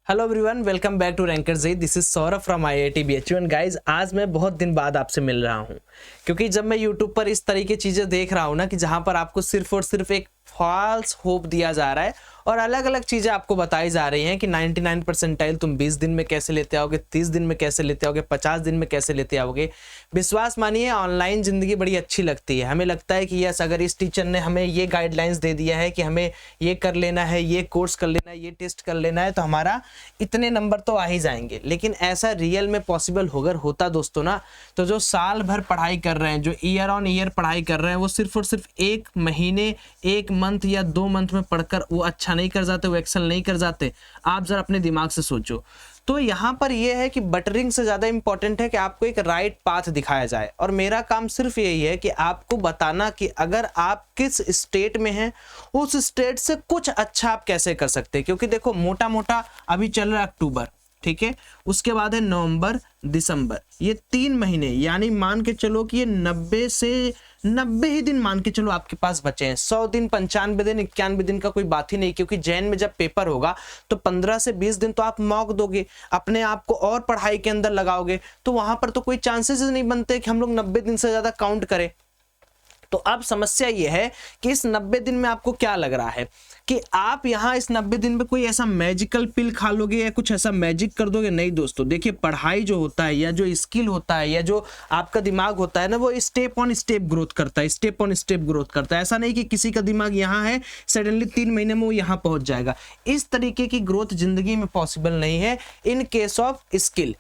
Hello everyone, welcome back to Ranker ji. This is Saurabh from IIT BHU and guys, आज मैं बहुत दिन बाद आपसे मिल रहा हूं क्योंकि जब मैं यूट्यूब पर इस तरीके चीज़ें देख रहा हूं ना कि जहां पर आपको सिर्फ और सिर्फ एक फॉल्स होप दिया जा रहा है और अलग अलग चीज़ें आपको बताई जा रही हैं कि 99 परसेंटाइल तुम 20 दिन में कैसे लेते आओगे, 30 दिन में कैसे लेते आओगे, 50 दिन में कैसे लेते आओगे। विश्वास मानिए, ऑनलाइन ज़िंदगी बड़ी अच्छी लगती है। हमें लगता है कि यस, अगर इस टीचर ने हमें ये गाइडलाइंस दे दिया है कि हमें ये कर लेना है, ये कोर्स कर लेना है, ये टेस्ट कर लेना है, तो हमारा इतने नंबर तो आ ही जाएंगे। लेकिन ऐसा रियल में पॉसिबल होता दोस्तों ना, तो जो साल भर पढ़ाई कर रहे हैं, जो ईयर ऑन ईयर पढ़ाई कर रहे हैं, वो सिर्फ और सिर्फ एक महीने, एक मंथ या 2 मंथ में पढ़कर वो अच्छा नहीं कर जाते, वो एक्सेल नहीं कर जाते। आप जरा अपने दिमाग से सोचो। तो यहाँ पर यह है कि बटरिंग से ज़्यादा इंपॉर्टेंट है कि आपको एक राइट पाथ दिखाया जाए, और मेरा काम सिर्फ यही है कि आपको बताना कि अगर आप किस स्टेट में हैं, उस स्टेट से कुछ अच्छा आप कैसे कर सकते हैं। क्योंकि देखो, मोटा मोटा अभी चल रहा है अक्टूबर, ठीक है, उसके बाद है नवंबर, दिसंबर, ये 3 महीने, यानी मान के चलो कि ये 90 से 90 ही दिन मान के चलो आपके पास बचे हैं। 100 दिन, 95 दिन, 91 दिन का कोई बात ही नहीं, क्योंकि जैन में जब पेपर होगा तो 15 से 20 दिन तो आप मॉक दोगे, अपने आप को और पढ़ाई के अंदर लगाओगे, तो वहां पर तो कोई चांसेस नहीं बनते कि हम लोग 90 दिन से ज्यादा काउंट करें। तो अब समस्या यह है कि इस 90 दिन में आपको क्या लग रहा है कि आप यहां इस 90 दिन में कोई ऐसा मैजिकल पिल खा लोगे या कुछ ऐसा मैजिक कर दोगे। नहीं दोस्तों, देखिए, पढ़ाई जो होता है या जो स्किल होता है या जो आपका दिमाग होता है ना, वो स्टेप ऑन स्टेप ग्रोथ करता है, स्टेप ऑन स्टेप ग्रोथ करता है। ऐसा नहीं कि किसी का दिमाग यहाँ है, सडनली 3 महीने में वो यहाँ पहुंच जाएगा। इस तरीके की ग्रोथ जिंदगी में पॉसिबल नहीं है इन केस ऑफ स्किल।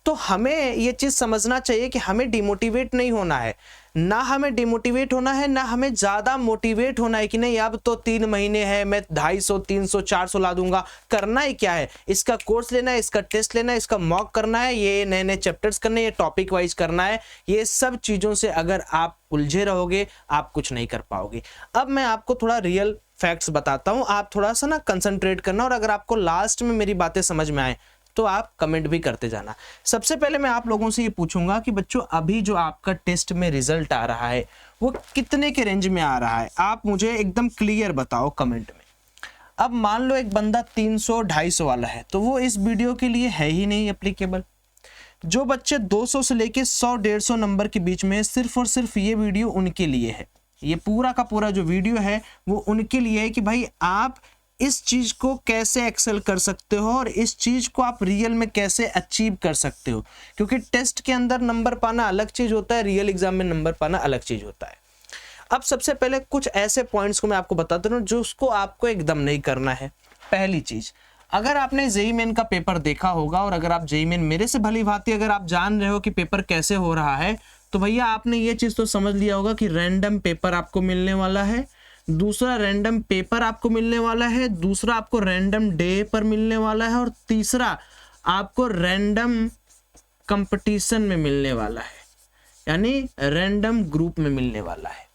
तो हमें ये चीज समझना चाहिए कि हमें डिमोटिवेट नहीं होना है, ना हमें डिमोटिवेट होना है, ना हमें ज्यादा मोटिवेट होना है कि नहीं अब तो 3 महीने है, मैं 250, 300, 400 ला दूंगा। करना ही क्या है, इसका कोर्स लेना है, इसका टेस्ट लेना है, इसका मॉक करना है, ये नए नए चैप्टर्स करने हैं, ये टॉपिक वाइज करना है। ये सब चीजों से अगर आप उलझे रहोगे, आप कुछ नहीं कर पाओगे। अब मैं आपको थोड़ा रियल फैक्ट्स बताता हूं, आप थोड़ा सा ना कंसंट्रेट करना, और अगर आपको लास्ट में मेरी बातें समझ में आए तो आप कमेंट भी करते जाना। सबसे पहले मैं आप लोगों से ये पूछूंगा कि बच्चों, अभी जो आपका टेस्ट में रिजल्ट आ रहा है वो कितने के रेंज में आ रहा है, आप मुझे एकदम क्लियर बताओ कमेंट में। अब मान लो एक बंदा 300, 250 वाला है, तो वो इस वीडियो के लिए है ही नहीं एप्लीकेबल। जो बच्चे 200 से लेके 100, 150 नंबर के बीच में है, सिर्फ और सिर्फ ये वीडियो उनके लिए है। ये पूरा का पूरा जो वीडियो है वो उनके लिए है कि भाई आप इस चीज को कैसे एक्सेल कर सकते हो और इस चीज को आप रियल में कैसे अचीव कर सकते हो। क्योंकि टेस्ट के अंदर नंबर पाना अलग चीज होता है, रियल एग्जाम में नंबर पाना अलग चीज होता है। अब सबसे पहले कुछ ऐसे पॉइंट्स को मैं आपको बताता हूं जो उसको आपको एकदम नहीं करना है। पहली चीज, अगर आपने जेईई मेन का पेपर देखा होगा और अगर आप जेईई मेन मेरे से भली भांति अगर आप जान रहे हो कि पेपर कैसे हो रहा है, तो भैया आपने ये चीज तो समझ लिया होगा कि रैंडम पेपर आपको मिलने वाला है, दूसरा रैंडम पेपर आपको मिलने वाला है, दूसरा आपको रैंडम डे पर मिलने वाला है, और तीसरा आपको रैंडम कंपटीशन में मिलने वाला है, यानी रैंडम ग्रुप में मिलने वाला है।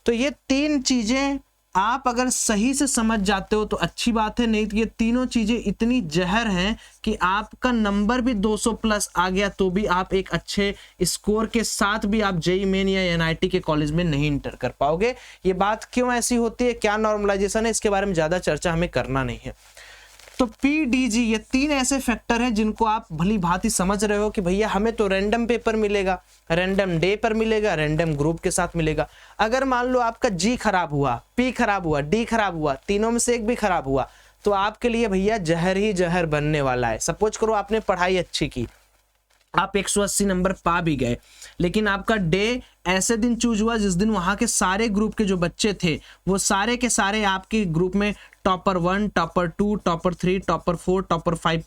तो ये 3 चीजें आप अगर सही से समझ जाते हो तो अच्छी बात है, नहीं तो ये तीनों चीजें इतनी जहर हैं कि आपका नंबर भी 200 प्लस आ गया तो भी आप एक अच्छे स्कोर के साथ भी आप जेईई मेन या एनआईटी के कॉलेज में नहीं इंटर कर पाओगे। ये बात क्यों ऐसी होती है, क्या नॉर्मलाइजेशन है, इसके बारे में ज्यादा चर्चा हमें करना नहीं है। तो PDG, ये 3 ऐसे फैक्टर हैं जिनको आप भली भांति समझ रहे हो कि भैया हमें तो रैंडम पेपर मिलेगा, रैंडम डे पर मिलेगा, रैंडम ग्रुप के साथ मिलेगा। अगर मान लो आपका G खराब हुआ, P खराब हुआ, D खराब हुआ, तीनों में से एक भी खराब हुआ, तो आपके लिए भैया जहर ही जहर बनने वाला है। सपोज करो आपने पढ़ाई अच्छी की, आप 180 नंबर पा भी गए, लेकिन आपका डे ऐसे दिन चूज हुआ जिस दिन वहां के सारे ग्रुप के जो बच्चे थे वो सारे के सारे आपके ग्रुप में topper 1, topper 2, topper 3, topper 4, topper 5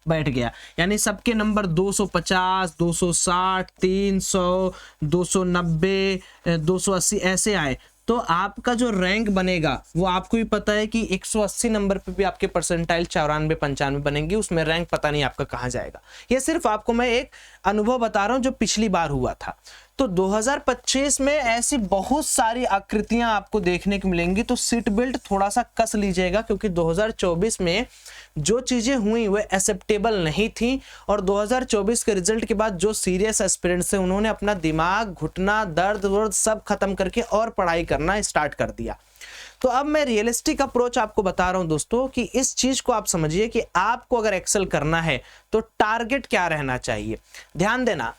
बैठ गया, यानी सबके नंबर 250, 260, 300, 290, 280 ऐसे आए। तो आपका जो रैंक बनेगा वो आपको भी पता है कि 180 नंबर पे भी आपके परसेंटाइल 94, 95 बनेंगे, उसमें रैंक पता नहीं आपका कहाँ जाएगा। ये सिर्फ आपको मैं एक अनुभव बता रहा हूँ जो पिछली बार हुआ था। तो 2025 में ऐसी बहुत सारी आकृतियां आपको देखने को मिलेंगी, तो सीट बेल्ट थोड़ा सा कस लीजिएगा, क्योंकि 2024 में जो चीजें हुई वो एक्सेप्टेबल नहीं थी, और 2024 के रिजल्ट के बाद जो सीरियस एस्पिरेंट्स हैं उन्होंने अपना दिमाग, घुटना, दर्द वर्द सब खत्म करके और पढ़ाई करना स्टार्ट कर दिया। तो अब मैं रियलिस्टिक अप्रोच आपको बता रहा हूं दोस्तों कि इस चीज को आप समझिए कि आपको अगर एक्सेल करना है तो टारगेट क्या रहना चाहिए। ध्यान देना,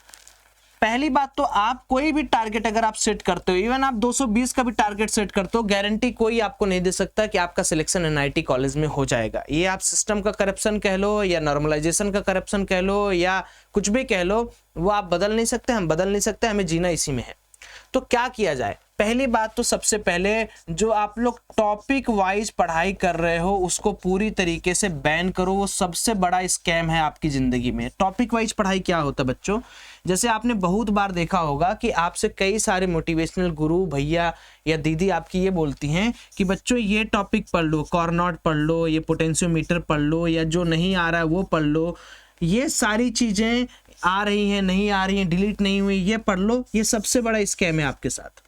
पहली बात तो आप कोई भी टारगेट अगर आप सेट करते हो, इवन आप 220 का भी टारगेट सेट करते हो, गारंटी कोई आपको नहीं दे सकता कि आपका सिलेक्शन एनआईटी कॉलेज में हो जाएगा। ये आप सिस्टम का करप्शन कह लो या नॉर्मलाइजेशन का करप्शन कह लो या कुछ भी कह लो, वो आप बदल नहीं सकते, हम बदल नहीं सकते, हमें जीना इसी में है। तो क्या किया जाए? पहली बात तो सबसे पहले जो आप लोग टॉपिक वाइज पढ़ाई कर रहे हो उसको पूरी तरीके से बैन करो। वो सबसे बड़ा स्कैम है आपकी जिंदगी में। टॉपिक वाइज पढ़ाई क्या होता है बच्चों? जैसे आपने बहुत बार देखा होगा कि आपसे कई सारे मोटिवेशनल गुरु भैया या दीदी आपकी ये बोलती हैं कि बच्चों ये टॉपिक पढ़ लो, कॉर्नॉट पढ़ लो, ये पोटेंशियोमीटर पढ़ लो, या जो नहीं आ रहा है वो पढ़ लो, ये सारी चीजें आ रही हैं, नहीं आ रही हैं, डिलीट नहीं हुई, ये पढ़ लो। ये सबसे बड़ा स्कैम है आपके साथ।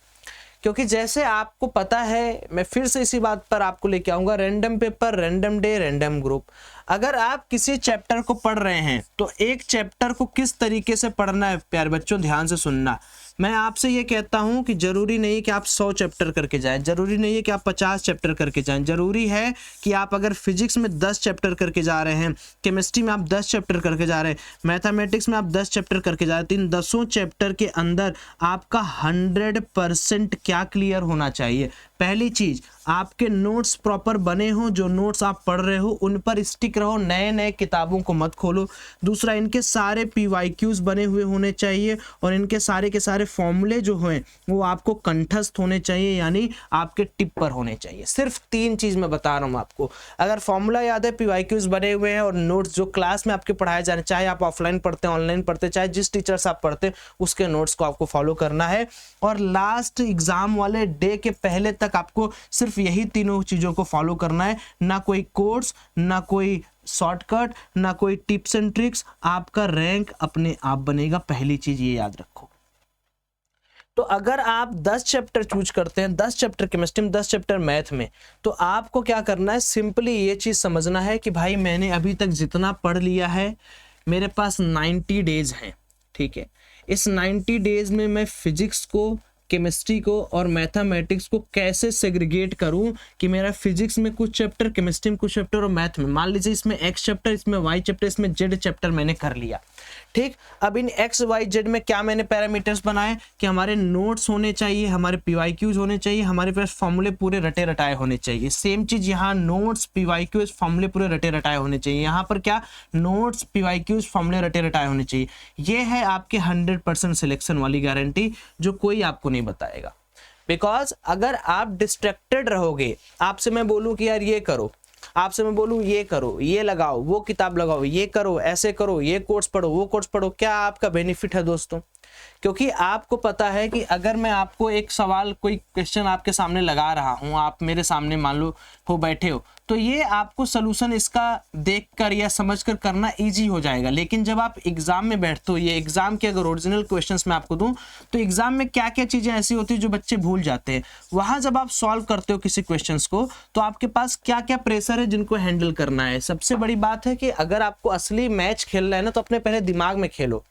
क्योंकि जैसे आपको पता है, मैं फिर से इसी बात पर आपको लेके आऊंगा, random paper, random day, random group. अगर आप किसी चैप्टर को पढ़ रहे हैं तो एक चैप्टर को किस तरीके से पढ़ना है प्यारे बच्चों, ध्यान से सुनना। मैं आपसे ये कहता हूं कि जरूरी नहीं कि आप 100 चैप्टर करके जाएं, जरूरी नहीं है कि आप 50 चैप्टर करके जाएं, जरूरी है कि आप अगर फिजिक्स में 10 चैप्टर करके जा रहे हैं, केमिस्ट्री में आप 10 चैप्टर करके जा रहे हैं, मैथमेटिक्स में आप 10 चैप्टर करके जा रहे हैं, तो इन 10 चैप्टर के अंदर आपका 100% क्या क्लियर होना चाहिए। पहली चीज, आपके नोट्स प्रॉपर बने हो, जो नोट्स आप पढ़ रहे हो उन पर स्टिक रहो, नए नए किताबों को मत खोलो। दूसरा, इनके सारे PYQs बने हुए होने चाहिए और इनके सारे के सारे फॉर्मूले जो हैं वो आपको कंठस्थ होने चाहिए, यानी आपके टिप पर होने चाहिए। सिर्फ 3 चीज मैं बता रहा हूं आपको। अगर फॉर्मूला याद है, PYQs बने हुए हैं और नोट्स जो क्लास में आपके पढ़ाए जा रहे हैं, चाहे आप ऑफलाइन पढ़ते हैं, ऑनलाइन पढ़ते हैं, चाहे जिस टीचर से आप पढ़ते हैं उसके नोट्स को आपको फॉलो करना है। और लास्ट एग्जाम वाले डे के पहले तक आपको सिर्फ यही तीनों चीजों को फॉलो करना है। ना कोई कोर्स, ना कोई शॉर्टकट, ना कोई टिप्स एंड ट्रिक्स। आपका रैंक अपने आप बनेगा, पहली चीज ये याद रखो। तो अगर आप 10 चैप्टर चूज करते हैं, 10 चैप्टर केमिस्ट्री में, 10 चैप्टर मैथ में, तो आपको क्या करना है, सिंपली ये चीज समझना है कि भाई मैंने अभी तक जितना पढ़ लिया है, मेरे पास 90 डेज हैं, ठीक है। इस 90 डेज में मैं फिजिक्स को, केमिस्ट्री को और मैथमेटिक्स को कैसे सेग्रीगेट करूं कि मेरा फिजिक्स में कुछ चैप्टर, केमिस्ट्री में कुछ चैप्टर और मैथ में, मान लीजिए इसमें एक्स चैप्टर, इसमें वाई चैप्टर, इसमें जेड चैप्टर मैंने कर लिया, ठीक। अब इन एक्स वाई जेड में क्या मैंने पैरामीटर्स बनाए कि हमारे नोट्स होने चाहिए, हमारे PYQs होने चाहिए, हमारे पास फॉर्मूले पूरे रटे रटाए होने चाहिए। सेम चीज यहाँ नोट्स, PYQs, फॉर्मूले पूरे रटे रटाए होने चाहिए। यहाँ पर क्या, नोट्स, PYQs, फॉर्मूले रटे रटाए होने चाहिए। ये है आपके 100% सिलेक्शन वाली गारंटी, जो कोई आपको नहीं बताएगा। बिकॉज अगर आप डिस्ट्रैक्टेड रहोगे, आपसे मैं बोलूं कि यार ये करो, आपसे मैं बोलूं ये करो, ये लगाओ, वो किताब लगाओ, ये करो, ऐसे करो, ये कोर्स पढ़ो, वो कोर्स पढ़ो, क्या आपका बेनिफिट है दोस्तों? क्योंकि आपको पता है कि अगर मैं आपको एक सवाल, कोई क्वेश्चन आपके सामने लगा रहा हूं, आप मेरे सामने मान लो हो बैठे हो, तो ये आपको सलूशन इसका देखकर या समझकर करना इजी हो जाएगा। लेकिन जब आप एग्जाम में बैठते हो, ये एग्जाम के अगर ओरिजिनल क्वेश्चंस मैं आपको दूं, तो एग्जाम में क्या क्या चीजें ऐसी होती है जो बच्चे भूल जाते हैं। वहां जब आप सॉल्व करते हो किसी क्वेश्चंस को, तो आपके पास क्या क्या प्रेशर है जिनको हैंडल करना है। सबसे बड़ी बात है कि अगर आपको असली मैच खेलना है ना, तो अपने पहले दिमाग में खेलो,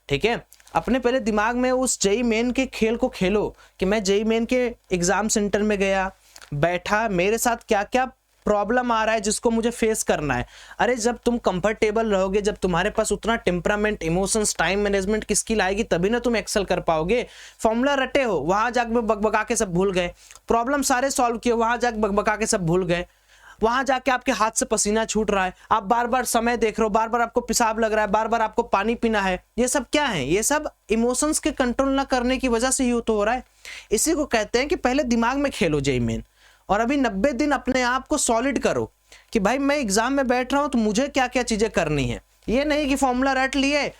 ठीक है। अपने पहले दिमाग में उस जेईई मेन के खेल को खेलो कि मैं जेईई मेन के एग्जाम सेंटर में गया, बैठा, मेरे साथ क्या क्या प्रॉब्लम आ रहा है जिसको मुझे फेस करना है। अरे जब तुम कंफर्टेबल रहोगे, जब तुम्हारे पास उतना टेम्परामेंट, इमोशंस, टाइम मैनेजमेंट की स्किल आएगी, तभी ना तुम एक्सेल कर पाओगे। फॉर्मूला रटे हो, वहां जाके बकबका के सब भूल गए, प्रॉब्लम सारे सॉल्व किए, वहां जाके बकबका के सब भूल गए, वहां जाके आपके हाथ से पसीना छूट रहा है, आप बार बार समय देख रहे हो, बार बार आपको पेशाब लग रहा है, बार बार आपको पानी पीना है। ये सब क्या है? ये सब इमोशंस के कंट्रोल ना करने की वजह से ही तो हो रहा है। इसी को कहते हैं कि पहले दिमाग में खेलो जेईई मेन, और अभी 90 दिन अपने आप को सॉलिड करो कि भाई मैं एग्जाम में बैठ रहा हूं तो मुझे क्या क्या चीजें करनी है। ये नहीं कि फॉर्मूला रट लिए,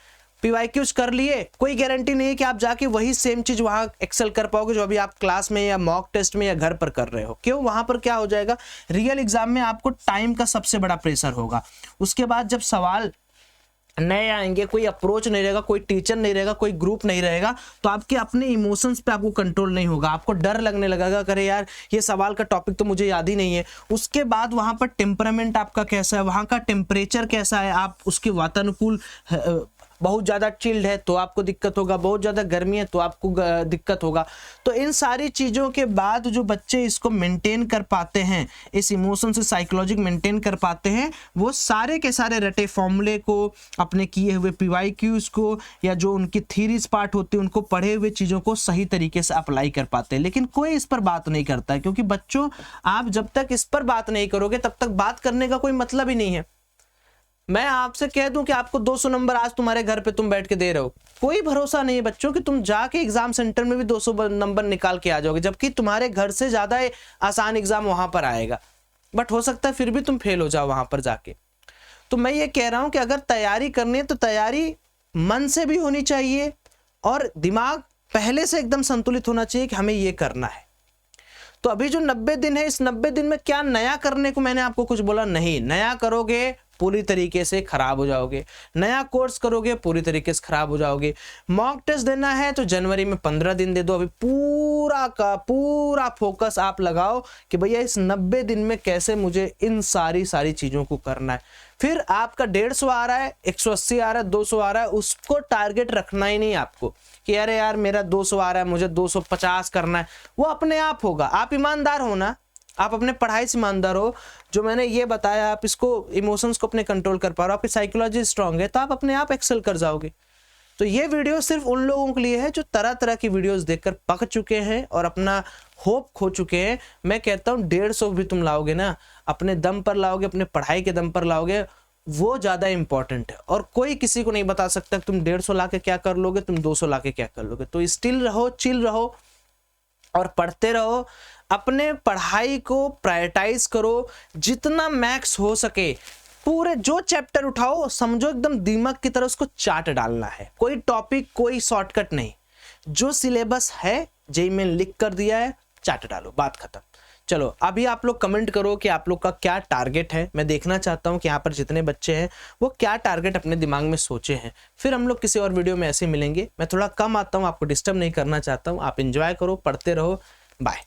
PYQs कर लिए, कोई गारंटी नहीं है कि आप जाके वही सेम चीज वहां एक्सेल कर पाओगे जो अभी आप क्लास में या मॉक टेस्ट में या घर पर कर रहे हो। क्यों? वहां पर क्या हो जाएगा, रियल एग्जाम में आपको टाइम का सबसे बड़ा प्रेशर होगा। उसके बाद जब सवाल नए आएंगे, कोई अप्रोच नहीं रहेगा, कोई टीचर नहीं रहेगा, कोई ग्रुप नहीं रहेगा, तो आपके अपने इमोशंस पे आपको कंट्रोल नहीं होगा, आपको डर लगने लगेगा, करे यार ये सवाल का टॉपिक तो मुझे याद ही नहीं है। उसके बाद वहां पर टेम्परामेंट आपका कैसा है, वहां का टेम्परेचर कैसा है, आप उसके वातानुकूल बहुत ज़्यादा चिल्ड है तो आपको दिक्कत होगा, बहुत ज़्यादा गर्मी है तो आपको दिक्कत होगा। तो इन सारी चीज़ों के बाद जो बच्चे इसको मेंटेन कर पाते हैं, इस इमोशन से साइकोलॉजी मेंटेन कर पाते हैं, वो सारे के सारे रटे फॉर्मूले को, अपने किए हुए PYQs को, या जो उनकी थीरीज पार्ट होते हैं उनको पढ़े हुए चीज़ों को सही तरीके से अप्लाई कर पाते हैं। लेकिन कोई इस पर बात नहीं करता है, क्योंकि बच्चों आप जब तक इस पर बात नहीं करोगे तब तक बात करने का कोई मतलब ही नहीं है। मैं आपसे कह दूं कि आपको 200 नंबर आज तुम्हारे घर पे तुम बैठ के दे रहे हो, कोई भरोसा नहीं है बच्चों कि तुम जाके एग्जाम सेंटर में भी 200 नंबर निकाल के आ जाओगे, जबकि तुम्हारे घर से ज़्यादा आसान एग्जाम वहां पर आएगा, बट हो सकता है फिर भी तुम फेल हो जाओ वहां पर जाके। तो मैं ये कह रहा हूं कि अगर तैयारी करनी है तो तैयारी मन से भी होनी चाहिए, और दिमाग पहले से एकदम संतुलित होना चाहिए कि हमें ये करना है। तो अभी जो 90 दिन है, इस 90 दिन में क्या नया करने को मैंने आपको कुछ बोला नहीं। नया करोगे पूरी तरीके से खराब हो जाओगे, नया कोर्स करोगे पूरी तरीके से खराब हो जाओगे। मॉक टेस्ट देना है तो जनवरी में 15 दिन दे दो। अभी पूरा का पूरा फोकस आप लगाओ कि भैया इस 90 दिन में कैसे मुझे इन सारी चीज़ों को करना है। फिर आपका 150 आ रहा है, 180 आ रहा है, 200 आ रहा है, उसको टारगेट रखना ही नहीं आपको कि अरे यार मेरा 200 आ रहा है, मुझे 250 करना है। वो अपने आप होगा। आप ईमानदार हो ना, आप अपने पढ़ाई से ईमानदार हो। जो मैंने ये बताया, आप इसको इमोशंस को अपने कंट्रोल कर पा रहे हो, आपकी साइकोलॉजी स्ट्रांग है, तो आप अपने आप एक्सेल कर जाओगे। तो ये वीडियो सिर्फ उन लोगों के लिए है जो तरह तरह की वीडियोस देखकर पक चुके हैं और अपना होप खो चुके हैं। मैं कहता हूँ 150 भी तुम लाओगे ना, अपने दम पर लाओगे, अपने पढ़ाई के दम पर लाओगे, वो ज़्यादा इंपॉर्टेंट है। और कोई किसी को नहीं बता सकता तुम 150 ला के क्या कर लोगे, तुम 200 ला के क्या कर लोगे। तो स्टिल रहो, चिल रहो और पढ़ते रहो। अपने पढ़ाई को प्रायोरिटाइज करो, जितना मैक्स हो सके। पूरे जो चैप्टर उठाओ समझो एकदम दीमक की तरह उसको चाट डालना है। कोई टॉपिक, कोई शॉर्टकट नहीं। जो सिलेबस है जेईई में लिख कर दिया है, चाट डालो, बात खत्म। चलो अभी आप लोग कमेंट करो कि आप लोग का क्या टारगेट है। मैं देखना चाहता हूं कि यहाँ पर जितने बच्चे हैं वो क्या टारगेट अपने दिमाग में सोचे हैं। फिर हम लोग किसी और वीडियो में ऐसे मिलेंगे। मैं थोड़ा कम आता हूँ, आपको डिस्टर्ब नहीं करना चाहता हूँ। आप एंजॉय करो, पढ़ते रहो। बाय।